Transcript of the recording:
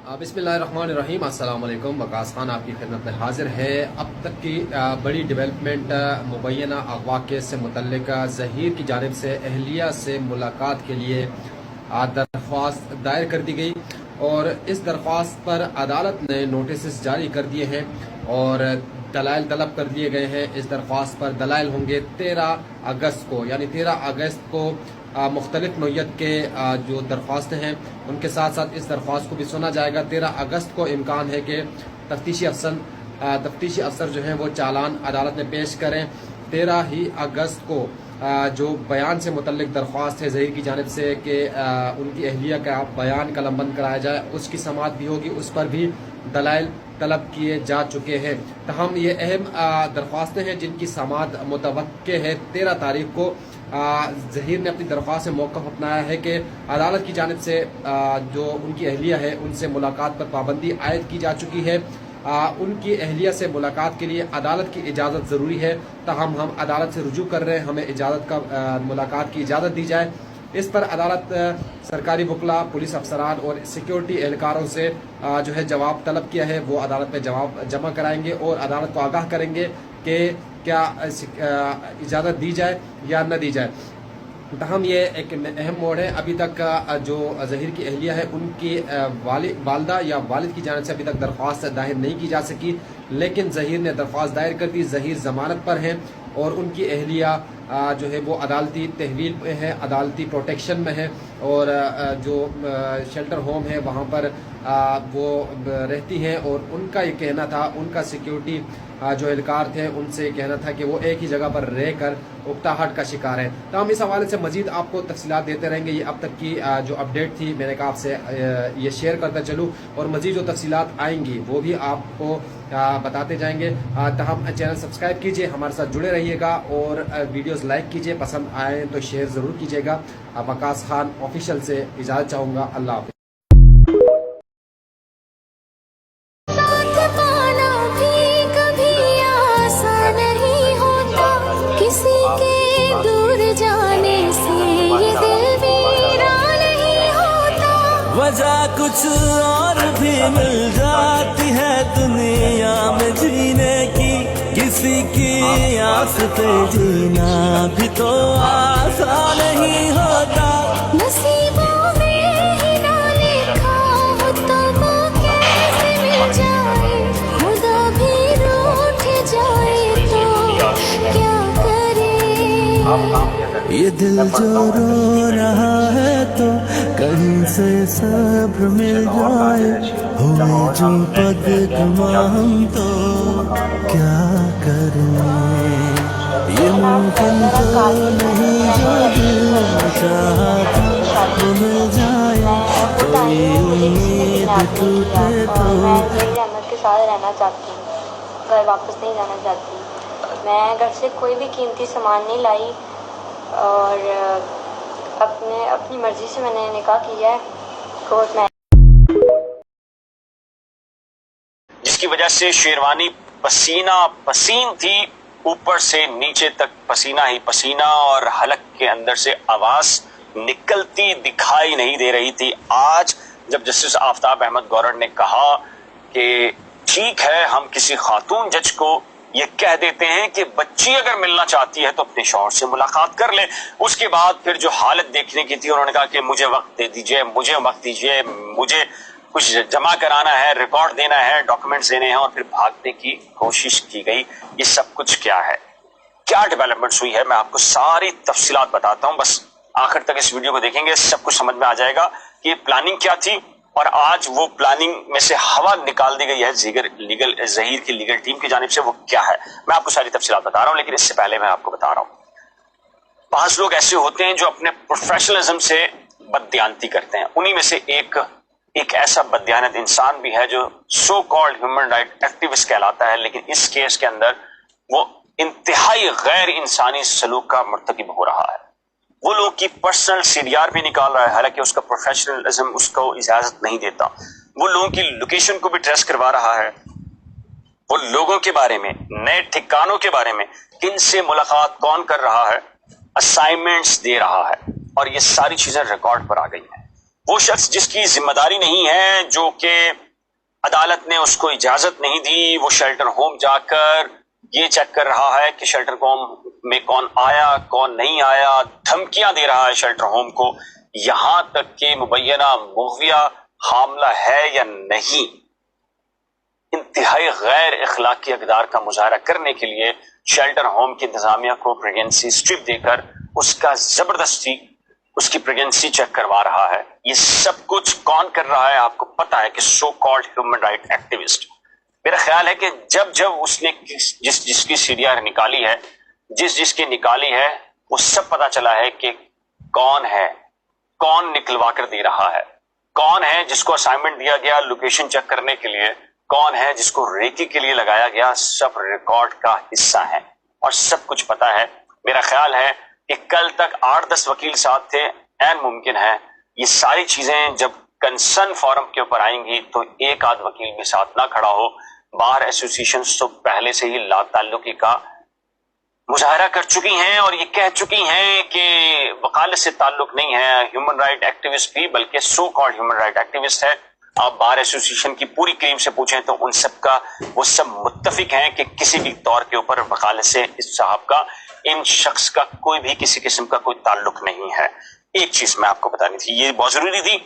बिस्मिल्लाहिर्रहमानिर्रहीम। अस्सलाम वालेकुम। वकास खान आपकी खिदमत में हाजिर है। अब तक की बड़ी डेवलपमेंट मुबैना अगवा केस से मुतल्लिक ज़हीर की जानिब से अहलिया से मुलाकात के लिए दरख्वास्त दायर कर दी गई और इस दरख्वास्त पर अदालत ने नोटिस जारी कर दिए हैं और दलाइल तलब कर दिए गए हैं। इस दरख्वास्त पर दलाइल होंगे 13 अगस्त को, यानी 13 अगस्त को मुख्तलिफ नोयत के जो दरख्वास्त हैं उनके साथ साथ इस दरख्वास्त को भी सुना जाएगा। 13 अगस्त को इम्कान है कि तफ्तीशी अफसर जो हैं वो चालान अदालत में पेश करें। 13 ही अगस्त को जो बयान से मुतल्लिक दरख्वास्त है ज़हीर की जानिब से कि उनकी अहलिया का बयान कलमबंद कराया जाए, उसकी समाअत भी होगी, उस पर भी दलाइल तलब किए जा चुके हैं। तहम ये अहम दरख्वास्तें हैं जिनकी समाअत मुतवक्के है 13 तारीख को। ज़हीर ने अपनी दरख्वास्त से मौक़िफ़ अपनाया है कि अदालत की जानिब से जो उनकी अहलिया है उनसे मुलाकात पर पाबंदी आयद की जा चुकी है। उनकी अहलिया से मुलाकात के लिए अदालत की इजाज़त ज़रूरी है। ताहम हम अदालत से रुजू कर रहे हैं, हमें इजाज़त का मुलाकात की इजाज़त दी जाए। इस पर अदालत सरकारी वकला, पुलिस अफसरान और सिक्योरिटी एहलकारों से जो है जवाब तलब किया है। वो अदालत में जवाब जमा कराएंगे और अदालत को आगाह करेंगे कि क्या इजाज़त दी जाए या न दी जाए। तहम ये एक अहम मोड़ है। अभी तक जो ज़हीर की अहलिया है उनकी वालिदा या वालिद की जानिब से अभी तक दरख्वास्त दायर नहीं की जा सकी, लेकिन ज़हीर ने दरख्वास्त दायर कर दी। ज़हीर ज़मानत पर हैं और उनकी अहलिया जो है वो अदालती तहवील में है, अदालती प्रोटेक्शन में है और जो शेल्टर होम है वहाँ पर वो रहती हैं और उनका ये कहना था, उनका सिक्योरिटी जो एहलकार थे उनसे कहना था कि वो एक ही जगह पर रह कर उकताहट का शिकार है। तो हम इस हवाले से मज़ीद आपको तफसीलात देते रहेंगे। ये अब तक की जो अपडेट थी मैंने कहा आपसे ये शेयर करता चलूँ और मज़ीद जो तफसीलात आएंगी वो भी आपको बताते जाएंगे। तहम चैनल सब्सक्राइब कीजिए, हमारे साथ जुड़े रहिएगा और वीडियोस लाइक कीजिए, पसंद आए तो शेयर ज़रूर कीजिएगा। वकास खान ऑफिशियल से इजाज़त चाहूँगा। अल्लाह हाफ़िज़। वजह कुछ और भी मिल जाती है दुनिया में जीने की, किसी की आस पे जीना भी तो आसान नहीं होता। नसीबों में ही ना लिखा हो तो वो कैसे मिल जाए, खुदा भी रूठ जाए तो क्या करे। ये दिल जो रो रहा है तो कहीं से सब्र मिल जाए, हुए जो पगडुमा हम तो क्या करें। ये मुमकिन तो नहीं जो दिल चाहता वो मिल जाए, कोई उम्मीद टूटे तो। मेरी रहमत के साथ रहना चाहती हूँ, घर वापस नहीं जाना चाहती। मैं घर से कोई भी कीमती सामान नहीं लाई और अपनी मर्जी से मैंने निकाह किया है कोर्ट में, जिसकी वजह से शेरवानी पसीना पसीन थी, ऊपर से नीचे तक पसीना ही पसीना और हलक के अंदर से आवाज निकलती दिखाई नहीं दे रही थी। आज जब जस्टिस आफ्ताब अहमद गौरर ने कहा कि ठीक है हम किसी खातून जज को ये कह देते हैं कि बच्ची अगर मिलना चाहती है तो अपने शौहर से मुलाकात कर ले, उसके बाद फिर जो हालत देखने की थी उन्होंने कहा कि मुझे वक्त दे दीजिए, मुझे वक्त दीजिए, मुझे कुछ जमा कराना है, रिकॉर्ड देना है, डॉक्यूमेंट्स देने हैं, और फिर भागने की कोशिश की गई। ये सब कुछ क्या है, क्या डेवलपमेंट्स हुई है, मैं आपको सारी तफसीलात बताता हूँ। बस आखिर तक इस वीडियो को देखेंगे, सब कुछ समझ में आ जाएगा कि प्लानिंग क्या थी और आज वो प्लानिंग में से हवा निकाल दी गई है ज़हीर की लीगल टीम की जानिब से, वो क्या है। मैं आपको सारी तफसीलात बता रहा हूँ, लेकिन इससे पहले मैं आपको बता रहा हूँ, पांच लोग ऐसे होते हैं जो अपने प्रोफेशनलिज्म से बददियानती करते हैं। उन्हीं में से एक ऐसा बददियानत इंसान भी है जो so called human right activist कहलाता है, लेकिन इस केस के अंदर वो इंतहाई गैर इंसानी सलूक का मर्तकिब हो रहा है। वो लोग की पर्सनल सीडीआर भी निकाल रहा है, हालांकि उसका प्रोफेशनलिज्म उसको इजाजत नहीं देता। वो लोगों की लोकेशन को भी ट्रेस करवा रहा है, वो लोगों के बारे में, नए ठिकानों के बारे में, किन से मुलाकात कौन कर रहा है, असाइनमेंट्स दे रहा है, और ये सारी चीजें रिकॉर्ड पर आ गई हैं। وہ شخص جس کی ذمہ داری نہیں ہے، جو کہ عدالت نے اس کو اجازت نہیں دی، وہ شیلٹر ہوم جا کر یہ چیک کر رہا ہے کہ شیلٹر ہوم میں کون آیا کون نہیں آیا، دھمکیاں دے رہا ہے شیلٹر ہوم کو، یہاں تک کہ مبینہ مغویہ حاملہ ہے یا نہیں، انتہائی غیر اخلاقی اقدار کا مظاہرہ کرنے کے لیے شیلٹر ہوم کی انتظامیہ کو پریگننسی سٹرپ دے کر اس کا زبردستی اس کی پریگننسی چیک کروا رہا ہے۔ یہ سب کچھ کون کر رہا ہے؟ آپ کو پتا ہے کہ so called human right activist. میرا خیال ہے کہ جب اس نے جس کی سی ڈی آر نکالی ہے، جس کی نکالی ہے، وہ سب پتا چلا ہے کہ کون ہے، کون نکلوا کر دے رہا ہے، کون ہے جس کو اسائنمنٹ دیا گیا لوکیشن چیک کرنے کے لیے، کون ہے جس کو ریکی کے لیے لگایا گیا، سب ریکارڈ کا حصہ ہے اور سب کچھ پتا ہے۔ میرا خیال ہے کہ کل تک 8-10 وکیل ساتھ تھے، این ممکن ہے یہ ساری چیزیں جب کنسرن فورم کے اوپر آئیں گی تو ایک آدھ وکیل بھی ساتھ نہ کھڑا ہو۔ بار ایسوسیشن تو پہلے سے ہی لا تعلقی کا مظاہرہ کر چکی ہیں اور یہ کہہ چکی ہیں کہ وکالت سے تعلق نہیں ہے ہیومن رائٹ ایکٹیوسٹ بھی، بلکہ so called human right activist ہے۔ آپ بار ایسوسیشن کی پوری کریم سے پوچھیں تو ان سب کا وہ سب متفق ہیں کہ کسی بھی طور کے اوپر وکالت سے اس صاحب کا، ان شخص کا کوئی بھی کسی قسم کا کوئی تعلق نہیں ہے۔ ایک چیز میں آپ کو بتانی تھی، یہ بہت ضروری تھی